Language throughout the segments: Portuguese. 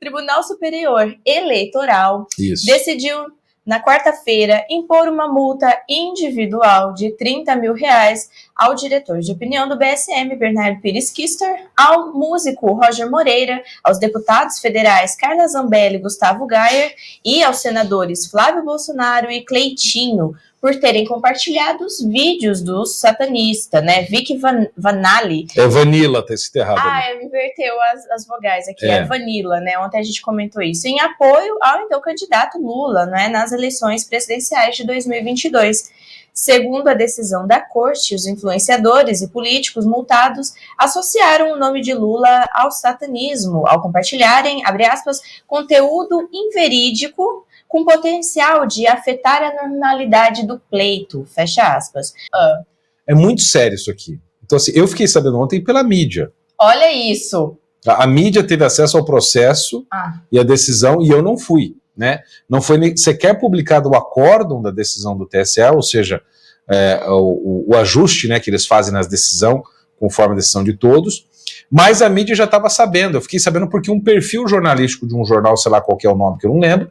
Tribunal Superior Eleitoral Isso. decidiu, na quarta-feira, impor uma multa individual de R$30 mil ao diretor de opinião do BSM, Bernardo Pires Kister, ao músico Roger Moreira, aos deputados federais Carla Zambelli e Gustavo Gayer e aos senadores Flávio Bolsonaro e Cleitinho, por terem compartilhado os vídeos do satanista, né? Vic Vanali. É Vanilla, tá escrito errado. Inverteu as vogais aqui, é Vanilla, né? Ontem a gente comentou isso. Em apoio ao então candidato Lula, né? Nas eleições presidenciais de 2022. Segundo a decisão da corte, os influenciadores e políticos multados associaram o nome de Lula ao satanismo, ao compartilharem, abre aspas, conteúdo inverídico com potencial de afetar a normalidade do pleito, fecha aspas. É muito sério isso aqui. Então, assim, eu fiquei sabendo ontem pela mídia. Olha isso. A mídia teve acesso ao processo e a decisão, e eu não fui, né? Não foi sequer publicado o acórdão da decisão do TSE, ou seja, o ajuste, né, que eles fazem nas decisões, conforme a decisão de todos, mas a mídia já estava sabendo. Eu fiquei sabendo porque um perfil jornalístico de um jornal, sei lá qual que é o nome, que eu não lembro,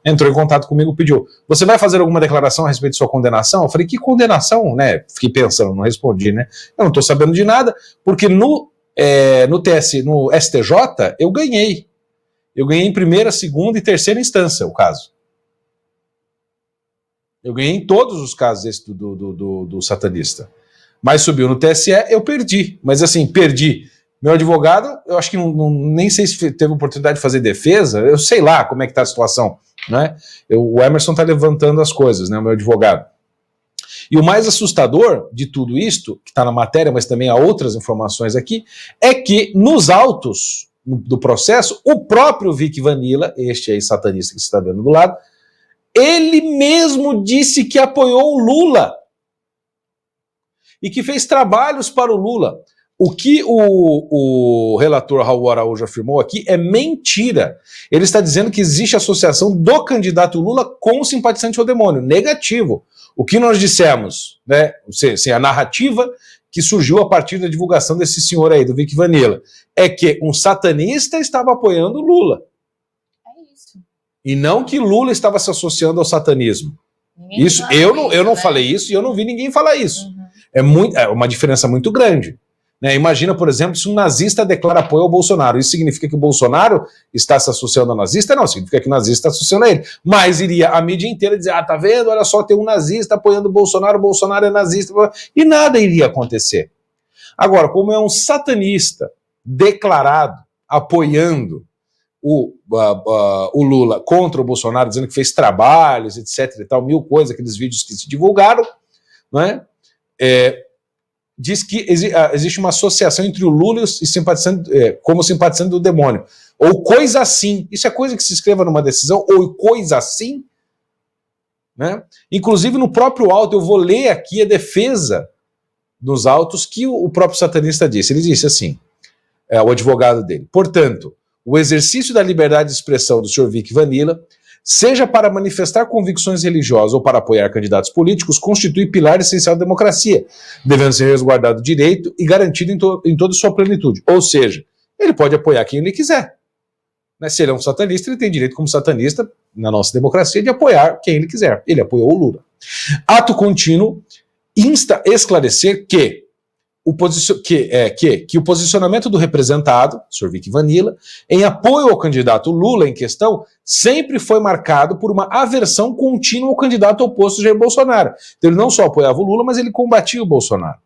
entrou em contato comigo e pediu: você vai fazer alguma declaração a respeito de sua condenação? Eu falei: que condenação, né? Fiquei pensando, não respondi, né? Eu não estou sabendo de nada, porque no STJ eu ganhei. Eu ganhei em primeira, segunda e terceira instância o caso. Eu ganhei em todos os casos esse do satanista. Mas subiu no TSE, eu perdi. Mas assim, perdi. Meu advogado, eu acho que nem sei se teve oportunidade de fazer defesa, eu sei lá como é que está a situação, né? O Emerson está levantando as coisas, né, o meu advogado. E o mais assustador de tudo isto, que está na matéria, mas também há outras informações aqui, é que nos autos do processo, o próprio Vic Vanilla, este aí satanista que você está vendo do lado, ele mesmo disse que apoiou o Lula e que fez trabalhos para o Lula. O que o relator Raul Araújo afirmou aqui é mentira. Ele está dizendo que existe associação do candidato Lula com o simpatizante ao demônio. Negativo. O que nós dissemos, né, a narrativa que surgiu a partir da divulgação desse senhor aí, do Vic Vanilla, é que um satanista estava apoiando o Lula. É isso. E não que Lula estava se associando ao satanismo. Isso, eu não falei isso e eu não vi ninguém falar isso. É uma diferença muito grande. Né? Imagina, por exemplo, se um nazista declara apoio ao Bolsonaro. Isso significa que o Bolsonaro está se associando ao nazista? Não, significa que o nazista está associando a ele. Mas iria a mídia inteira dizer: tá vendo? Olha só, tem um nazista apoiando o Bolsonaro é nazista. E nada iria acontecer. Agora, como é um satanista declarado apoiando o Lula contra o Bolsonaro, dizendo que fez trabalhos, etc e tal, 1000 coisas, aqueles vídeos que se divulgaram, não é? Diz que existe uma associação entre o Lula e simpatizante, como simpatizante do demônio, ou coisa assim. Isso é coisa que se escreva numa decisão, ou coisa assim, né? Inclusive no próprio auto, eu vou ler aqui a defesa dos autos que o próprio satanista disse. Ele disse assim, o advogado dele: portanto, o exercício da liberdade de expressão do Sr. Vic Vanilla, seja para manifestar convicções religiosas ou para apoiar candidatos políticos, constitui pilar essencial da democracia, devendo ser resguardado o direito e garantido em toda sua plenitude. Ou seja, ele pode apoiar quem ele quiser. Né? Se ele é um satanista, ele tem direito, como satanista, na nossa democracia, de apoiar quem ele quiser. Ele apoiou o Lula. Ato contínuo insta a esclarecer que o posicionamento do representado, Sr. Vic Vanilla, em apoio ao candidato Lula em questão, sempre foi marcado por uma aversão contínua ao candidato oposto, Jair Bolsonaro. Então ele não só apoiava o Lula, mas ele combatia o Bolsonaro.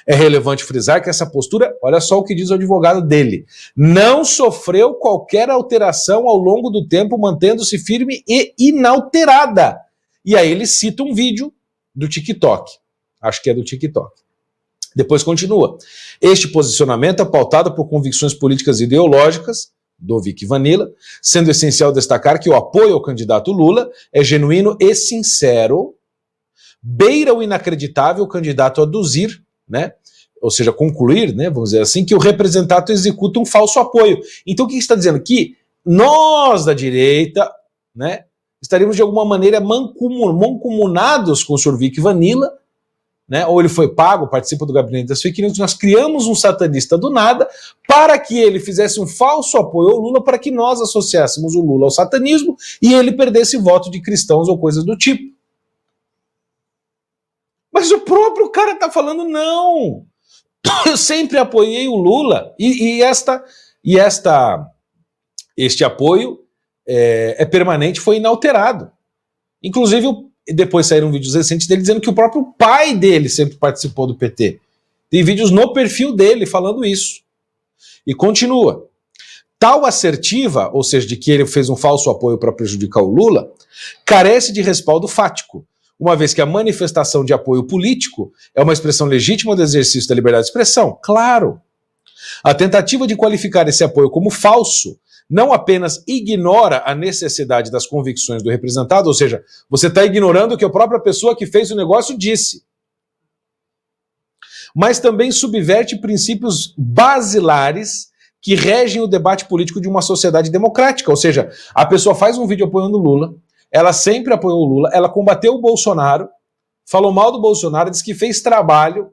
É relevante frisar que essa postura, olha só o que diz o advogado dele, não sofreu qualquer alteração ao longo do tempo, mantendo-se firme e inalterada. E aí ele cita um vídeo do TikTok. Acho que é do TikTok. Depois continua. Este posicionamento é pautado por convicções políticas e ideológicas do Vic Vanilla, sendo essencial destacar que o apoio ao candidato Lula é genuíno e sincero, beira o inacreditável candidato a aduzir, né? Ou seja, concluir, né, vamos dizer assim, que o representado executa um falso apoio. Então o que está dizendo? Que nós da direita, né, estaríamos de alguma maneira mancomunados com o Sr. Vic Vanilla, né, ou ele foi pago, participa do gabinete das fake news, nós criamos um satanista do nada para que ele fizesse um falso apoio ao Lula, para que nós associássemos o Lula ao satanismo e ele perdesse voto de cristãos ou coisas do tipo. Mas o próprio cara tá falando, não, eu sempre apoiei o Lula e este apoio é permanente, foi inalterado. Inclusive, depois saíram vídeos recentes dele dizendo que o próprio pai dele sempre participou do PT. Tem vídeos no perfil dele falando isso. E continua. Tal assertiva, ou seja, de que ele fez um falso apoio para prejudicar o Lula, carece de respaldo fático, uma vez que a manifestação de apoio político é uma expressão legítima do exercício da liberdade de expressão. Claro. A tentativa de qualificar esse apoio como falso não apenas ignora a necessidade das convicções do representado, ou seja, você está ignorando o que a própria pessoa que fez o negócio disse, mas também subverte princípios basilares que regem o debate político de uma sociedade democrática. Ou seja, a pessoa faz um vídeo apoiando o Lula, ela sempre apoiou o Lula, ela combateu o Bolsonaro, falou mal do Bolsonaro, disse que fez trabalho,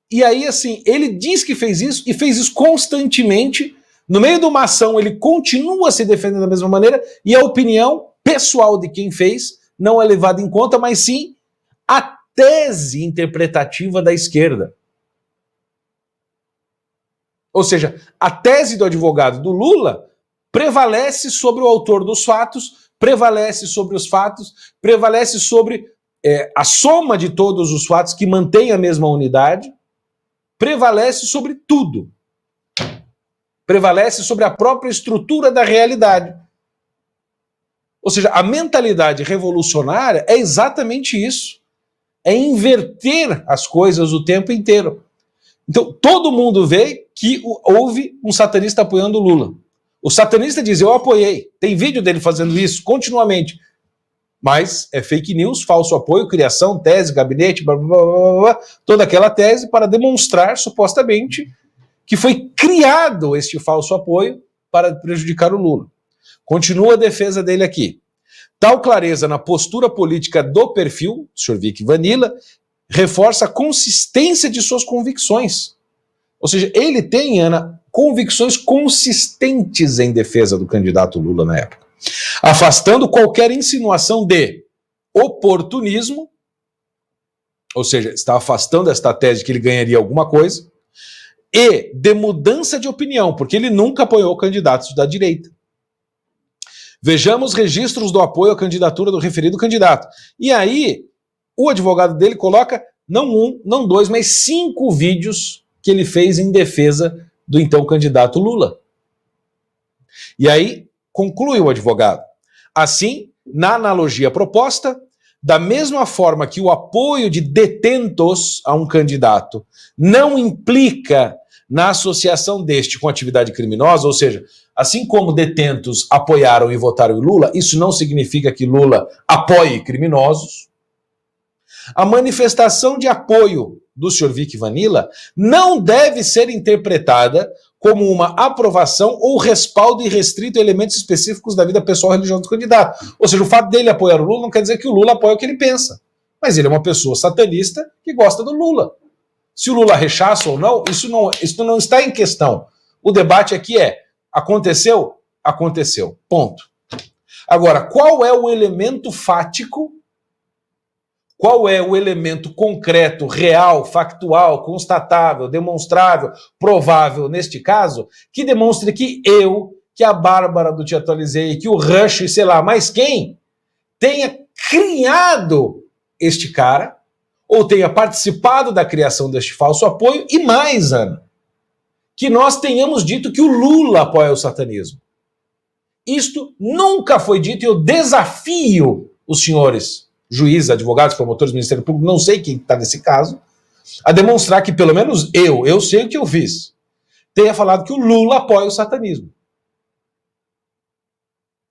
e aí, assim, ele diz que fez isso e fez isso constantemente. No meio de uma ação, ele continua se defendendo da mesma maneira e a opinião pessoal de quem fez não é levada em conta, mas sim a tese interpretativa da esquerda. Ou seja, a tese do advogado do Lula prevalece sobre o autor dos fatos, prevalece sobre os fatos, prevalece sobre a soma de todos os fatos que mantém a mesma unidade, prevalece sobre tudo. Prevalece sobre a própria estrutura da realidade. Ou seja, a mentalidade revolucionária é exatamente isso. É inverter as coisas o tempo inteiro. Então, todo mundo vê que houve um satanista apoiando o Lula. O satanista diz, eu apoiei. Tem vídeo dele fazendo isso continuamente. Mas é fake news, falso apoio, criação, tese, gabinete, blá, blá, blá, blá, blá, toda aquela tese para demonstrar, supostamente, que foi criado este falso apoio para prejudicar o Lula. Continua a defesa dele aqui. Tal clareza na postura política do perfil, Sr. Vic Vanilla, reforça a consistência de suas convicções. Ou seja, ele tem, Ana, convicções consistentes em defesa do candidato Lula na época, afastando qualquer insinuação de oportunismo, ou seja, está afastando esta tese de que ele ganharia alguma coisa, e de mudança de opinião, porque ele nunca apoiou candidatos da direita. Vejamos registros do apoio à candidatura do referido candidato. E aí, o advogado dele coloca não um, não dois, mas 5 vídeos que ele fez em defesa do então candidato Lula. E aí, conclui o advogado. Assim, na analogia proposta, da mesma forma que o apoio de detentos a um candidato não implica na associação deste com atividade criminosa, ou seja, assim como detentos apoiaram e votaram em Lula, isso não significa que Lula apoie criminosos. A manifestação de apoio do Sr. Vic Vanilla não deve ser interpretada como uma aprovação ou respaldo irrestrito a elementos específicos da vida pessoal e religiosa do candidato. Ou seja, o fato dele apoiar o Lula não quer dizer que o Lula apoia o que ele pensa. Mas ele é uma pessoa satanista que gosta do Lula. Se o Lula rechaça ou não, isso não está em questão. O debate aqui é, aconteceu? Aconteceu. Ponto. Agora, qual é o elemento fático? Qual é o elemento concreto, real, factual, constatável, demonstrável, provável, neste caso, que demonstre que eu, que a Bárbara do Te Atualizei, que o Rush, sei lá, mais quem, tenha criado este cara, ou tenha participado da criação deste falso apoio, e mais, Ana, que nós tenhamos dito que o Lula apoia o satanismo. Isto nunca foi dito e eu desafio os senhores juízes, advogados, promotores, Ministério Público, não sei quem está nesse caso, a demonstrar que pelo menos eu sei o que eu fiz, tenha falado que o Lula apoia o satanismo.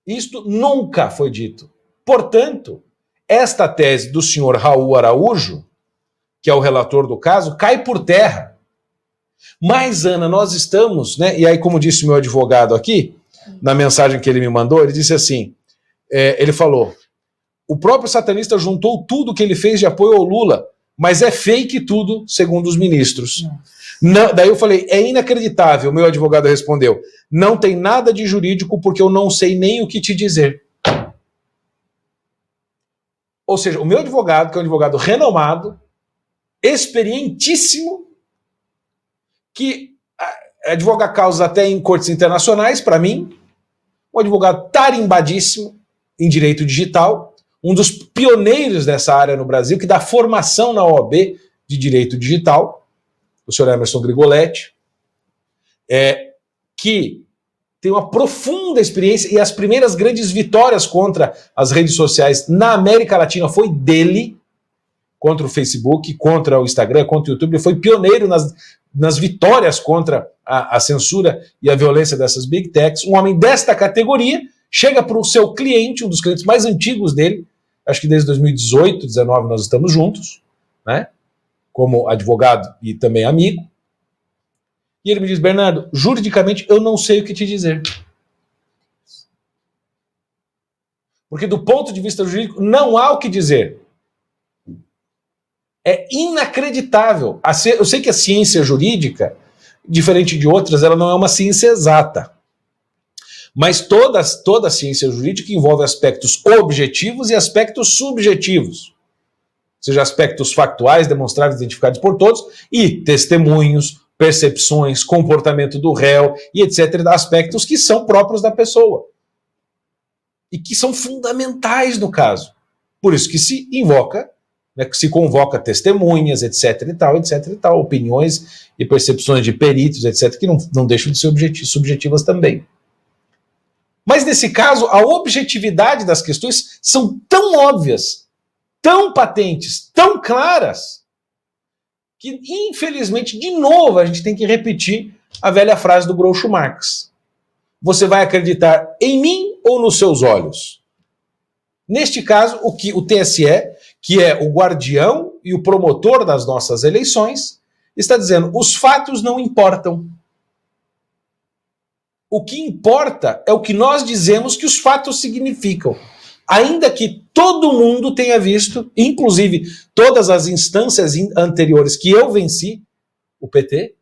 Isto nunca foi dito. Portanto, esta tese do senhor Raul Araújo, que é o relator do caso, cai por terra. Mas, Ana, nós estamos, né? E aí, como disse o meu advogado aqui, na mensagem que ele me mandou, ele disse assim, ele falou, o próprio satanista juntou tudo que ele fez de apoio ao Lula mas é fake tudo, segundo os ministros. Não, daí eu falei, é inacreditável, meu advogado respondeu, não tem nada de jurídico porque eu não sei nem o que te dizer. Ou seja, o meu advogado, que é um advogado renomado, experientíssimo, que advoga causas até em cortes internacionais, para mim, um advogado tarimbadíssimo em direito digital, um dos pioneiros dessa área no Brasil, que dá formação na OAB de direito digital, o senhor Emerson Grigoletti, que tem uma profunda experiência, e as primeiras grandes vitórias contra as redes sociais na América Latina foi dele, contra o Facebook, contra o Instagram, contra o YouTube. Ele foi pioneiro nas vitórias contra a censura e a violência dessas big techs. Um homem desta categoria chega para o seu cliente, um dos clientes mais antigos dele, acho que desde 2018, 2019 nós estamos juntos, né? Como advogado e também amigo. E ele me diz, Bernardo, juridicamente eu não sei o que te dizer. Porque do ponto de vista jurídico não há o que dizer. É inacreditável. Eu sei que a ciência jurídica, diferente de outras, ela não é uma ciência exata. Mas toda a ciência jurídica envolve aspectos objetivos e aspectos subjetivos. Ou seja, aspectos factuais, demonstráveis, identificados por todos, e testemunhos, percepções, comportamento do réu, e etc. Aspectos que são próprios da pessoa. E que são fundamentais no caso. Por isso que se invoca, né, que se convoca testemunhas, etc. e tal, opiniões e percepções de peritos, etc., que não deixam de ser subjetivas também. Mas nesse caso, a objetividade das questões são tão óbvias, tão patentes, tão claras, que infelizmente, de novo, a gente tem que repetir a velha frase do Groucho Marx. Você vai acreditar em mim ou nos seus olhos? Neste caso, o TSE, que é o guardião e o promotor das nossas eleições, está dizendo, os fatos não importam. O que importa é o que nós dizemos que os fatos significam. Ainda que todo mundo tenha visto, inclusive todas as instâncias anteriores que eu venci, o PT,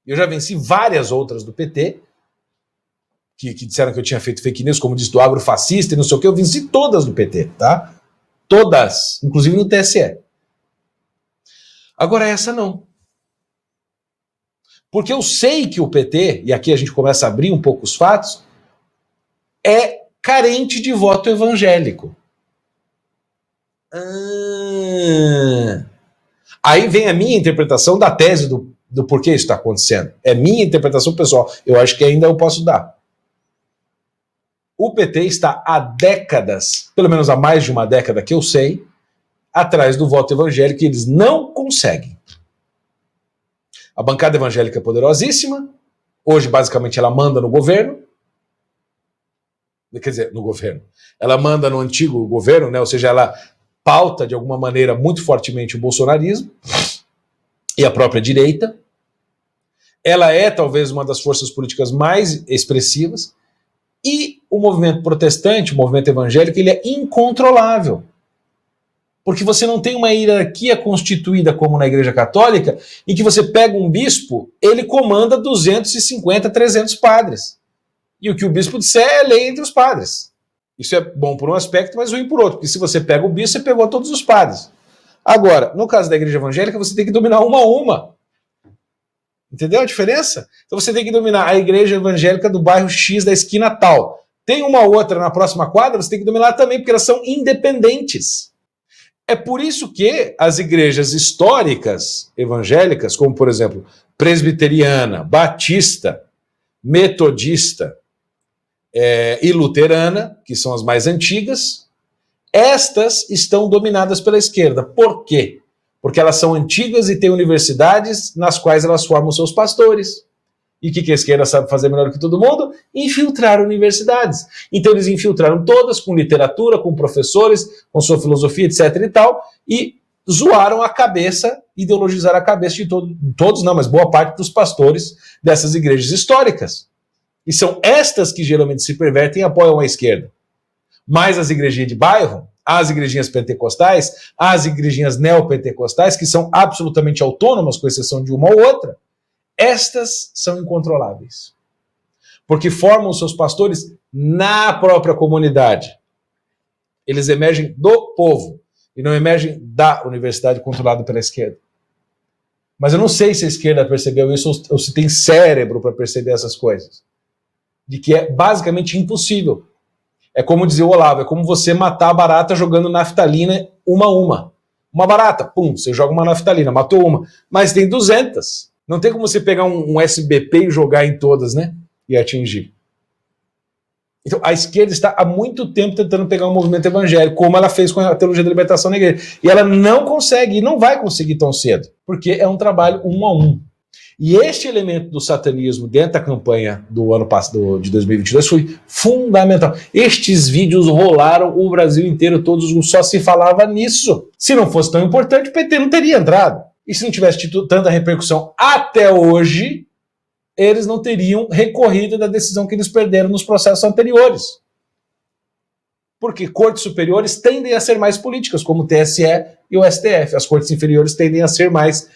eu já venci várias outras do PT, que disseram que eu tinha feito fake news, como disse do agrofascista e não sei o que, eu venci todas do PT, tá? Todas, inclusive no TSE. Agora essa não. Porque eu sei que o PT, e aqui a gente começa a abrir um pouco os fatos, é carente de voto evangélico. Aí vem a minha interpretação da tese do porquê isso está acontecendo. É minha interpretação pessoal. Eu acho que ainda eu posso dar. O PT está há décadas, pelo menos há mais de uma década que eu sei, atrás do voto evangélico e eles não conseguem. A bancada evangélica é poderosíssima, hoje basicamente ela manda no governo, quer dizer, no governo, ela manda no antigo governo, né? Ou seja, ela pauta de alguma maneira muito fortemente o bolsonarismo e a própria direita. Ela é talvez uma das forças políticas mais expressivas e o movimento protestante, o movimento evangélico, ele é incontrolável. Porque você não tem uma hierarquia constituída como na Igreja Católica, em que você pega um bispo, ele comanda 250, 300 padres. E o que o bispo disser é lei entre os padres. Isso é bom por um aspecto, mas ruim por outro. Porque se você pega o bispo, você pegou todos os padres. Agora, no caso da Igreja Evangélica, você tem que dominar uma a uma. Entendeu a diferença? Então você tem que dominar a Igreja Evangélica do bairro X da esquina tal. Tem uma outra na próxima quadra, você tem que dominar também, porque elas são independentes. É por isso que as igrejas históricas evangélicas, como por exemplo, presbiteriana, batista, metodista e luterana, que são as mais antigas, estas estão dominadas pela esquerda. Por quê? Porque elas são antigas e têm universidades nas quais elas formam seus pastores. E o que a esquerda sabe fazer melhor que todo mundo? Infiltrar universidades. Então eles infiltraram todas com literatura, com professores, com sua filosofia, etc. e tal, e zoaram a cabeça, ideologizaram a cabeça de todos não, mas boa parte dos pastores dessas igrejas históricas. E são estas que geralmente se pervertem e apoiam a esquerda. Mas as igrejinhas de bairro, as igrejinhas pentecostais, as igrejinhas neopentecostais, que são absolutamente autônomas, com exceção de uma ou outra, estas são incontroláveis. Porque formam seus pastores na própria comunidade. Eles emergem do povo e não emergem da universidade controlada pela esquerda. Mas eu não sei se a esquerda percebeu isso ou se tem cérebro para perceber essas coisas. De que é basicamente impossível. É como dizia o Olavo, é como você matar a barata jogando naftalina uma a uma. Uma barata, pum, você joga uma naftalina, matou uma. Mas tem 200. Não tem como você pegar um SBP e jogar em todas, né? E atingir. Então, a esquerda está há muito tempo tentando pegar um movimento evangélico, como ela fez com a teologia da libertação na igreja. E ela não consegue, e não vai conseguir tão cedo, porque é um trabalho um a um. E este elemento do satanismo dentro da campanha do ano passado, de 2022, foi fundamental. Estes vídeos rolaram o Brasil inteiro, todos só se falava nisso. Se não fosse tão importante, o PT não teria entrado. E se não tivesse tido tanta repercussão até hoje, eles não teriam recorrido da decisão que eles perderam nos processos anteriores. Porque cortes superiores tendem a ser mais políticas, como o TSE e o STF. As cortes inferiores tendem a ser mais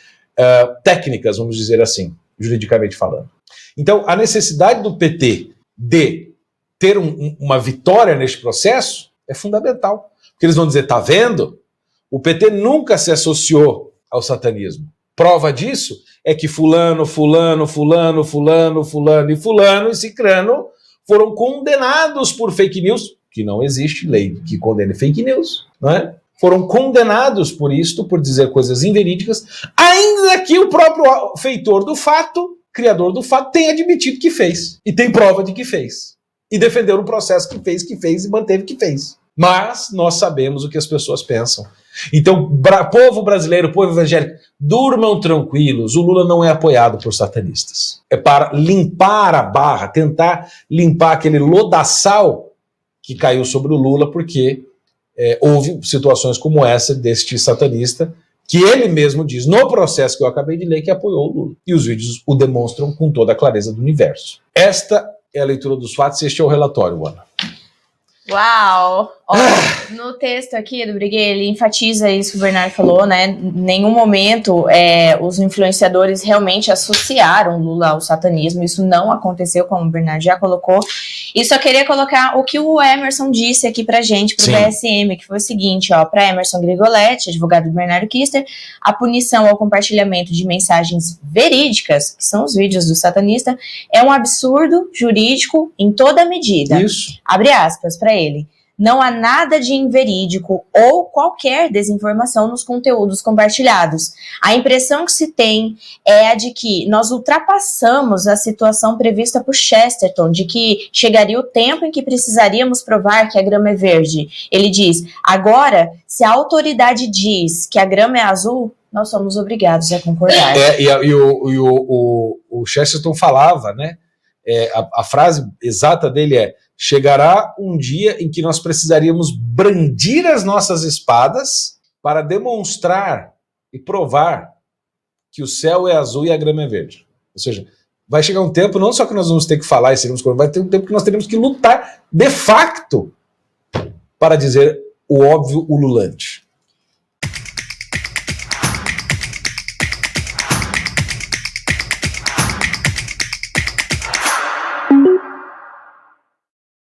técnicas, vamos dizer assim, juridicamente falando. Então, a necessidade do PT de ter uma vitória neste processo é fundamental. Porque eles vão dizer, tá vendo? O PT nunca se associou ao satanismo. Prova disso é que fulano e cicrano foram condenados por fake news, que não existe lei que condene fake news, não é? Foram condenados por isto, por dizer coisas inverídicas, ainda que o próprio feitor do fato, criador do fato, tenha admitido que fez. E tem prova de que fez. E defendeu no processo que fez e manteve que fez. Mas nós sabemos o que as pessoas pensam. Então, povo brasileiro, povo evangélico, durmam tranquilos, o Lula não é apoiado por satanistas. É para limpar a barra, tentar limpar aquele lodaçal que caiu sobre o Lula, porque houve situações como essa deste satanista, que ele mesmo diz no processo que eu acabei de ler que apoiou o Lula. E os vídeos o demonstram com toda a clareza do universo. Esta é a leitura dos fatos e este é o relatório, Ana. Uau! Ó, no texto aqui do Briguet, ele enfatiza isso que o Bernardo falou, né? Em nenhum momento os influenciadores realmente associaram Lula ao satanismo. Isso não aconteceu, como o Bernardo já colocou. E só queria colocar o que o Emerson disse aqui pra gente, pro BSM, que foi o seguinte, ó, pra Emerson Grigoletti, advogado do Bernardo Kister, a punição ao compartilhamento de mensagens verídicas, que são os vídeos do satanista, é um absurdo jurídico em toda medida. Isso. Abre aspas pra ele. Não há nada de inverídico ou qualquer desinformação nos conteúdos compartilhados. A impressão que se tem é a de que nós ultrapassamos a situação prevista por Chesterton, de que chegaria o tempo em que precisaríamos provar que a grama é verde. Ele diz, agora, se a autoridade diz que a grama é azul, nós somos obrigados a concordar. O Chesterton falava, né? A frase exata dele é: chegará um dia em que nós precisaríamos brandir as nossas espadas para demonstrar e provar que o céu é azul e a grama é verde. Ou seja, vai chegar um tempo, não só que nós vamos ter que falar e seremos, vai ter um tempo que nós teremos que lutar de facto para dizer o óbvio ululante.